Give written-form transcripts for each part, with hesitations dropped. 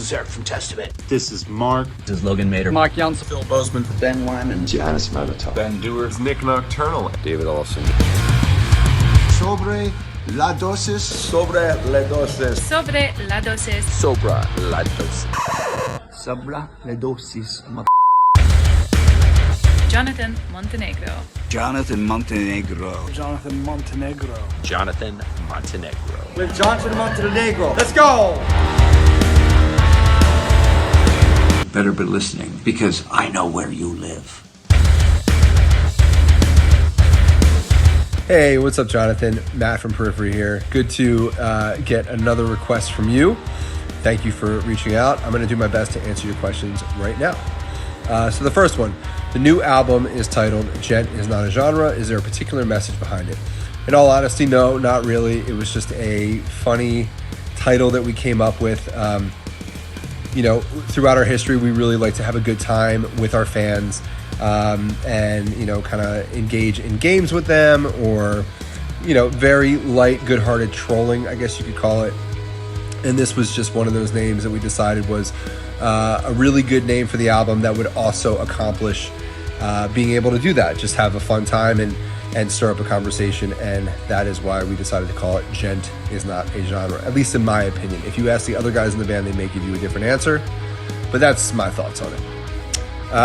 is Eric from Testament. This is Mark. This is Logan Mader. Mark Janssen. Phil Bozeman. Ben Wyman. Janice Molotov. Ben Dewars. Nick Nocturnal. David Olson. SOBRE, la dosis. SOBRE, la dosis. SOBRE, la dosis. SOBRE, la dosis. SOBRE, la dosis. Jonathan Montenegro. Jonathan Montenegro. Jonathan Montenegro. Jonathan Montenegro. With Jonathan Montenegro. Let's go! Better be listening, because I know where you live. Hey, what's up, Jonathan? Matt from Periphery here. Good to get another request from you. Thank you for reaching out. I'm going to do my best to answer your questions right now. So the first one, the new album is titled Gent Is Not a Genre. Is there a particular message behind it? In all honesty, no, not really. It was just a funny title that we came up with. Throughout our history, we really like to have a good time with our fans and, kind of engage in games with them or, very light, good-hearted trolling, I guess you could call it. And this was just one of those names that we decided was a really good name for the album that would also accomplish being able to do that, just have a fun time and stir up a conversation. And that is why we decided to call it Gent Is Not a Genre, at least in my opinion. If you ask the other guys in the band, they may give you a different answer, but that's my thoughts on it.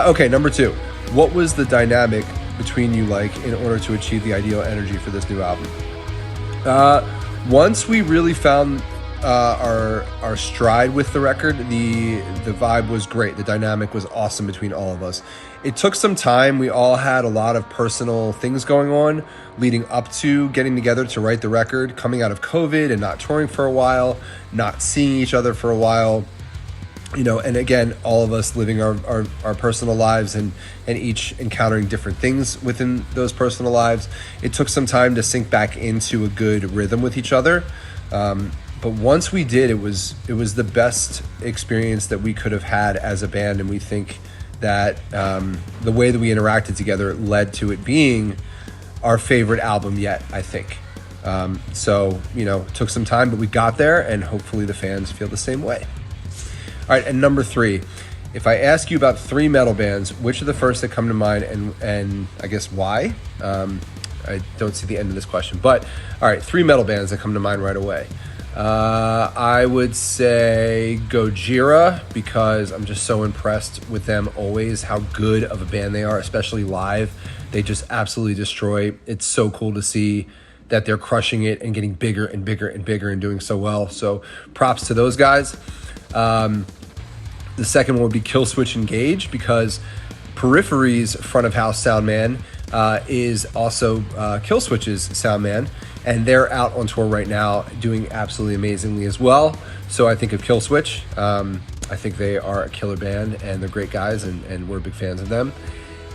Okay, number 2. What was the dynamic between you like in order to achieve the ideal energy for this new album? Once we really found our stride with the record, the vibe was great. The dynamic was awesome between all of us. It took some time. We all had a lot of personal things going on leading up to getting together to write the record, coming out of COVID and not touring for a while, not seeing each other for a while, and again, all of us living our personal lives and each encountering different things within those personal lives. It took some time to sink back into a good rhythm with each other. But once we did, it was the best experience that we could have had as a band, and we think that the way that we interacted together led to it being our favorite album yet, I think. It took some time, but we got there, and hopefully the fans feel the same way. All right, and number 3, if I ask you about 3 metal bands, which are the first that come to mind, and I guess why? I don't see the end of this question, but all right, 3 metal bands that come to mind right away. I would say Gojira, because I'm just so impressed with them always, how good of a band they are, especially live. They just absolutely destroy. It's so cool to see that they're crushing it and getting bigger and bigger and bigger and doing so well. So props to those guys. The second one would be Killswitch Engage, because Periphery's front of house sound man is also Killswitch's sound man, and they're out on tour right now doing absolutely amazingly as well. So I think of Killswitch. I think they are a killer band, and they're great guys, and we're big fans of them.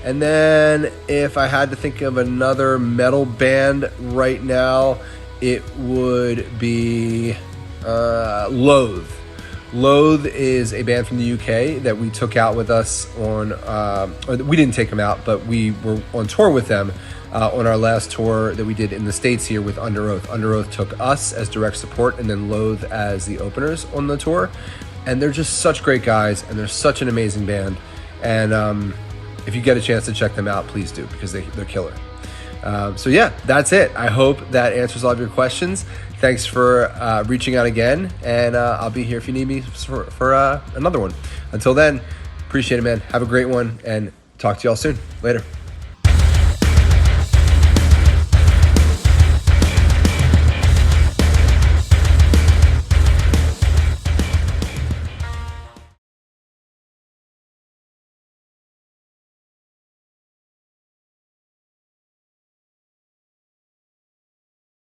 And then if I had to think of another metal band right now, it would be Loathe. Loathe is a band from the UK that we took out with us on, or we didn't take them out, but we were on tour with them on our last tour that we did in the States here with Under Oath. Under Oath took us as direct support and then Loathe as the openers on the tour. And they're just such great guys, and they're such an amazing band. And if you get a chance to check them out, please do, because they're killer. So yeah, that's it. I hope that answers all of your questions. Thanks for reaching out again, and I'll be here if you need me for another one. Until then, appreciate it, man. Have a great one, and talk to y'all soon. Later.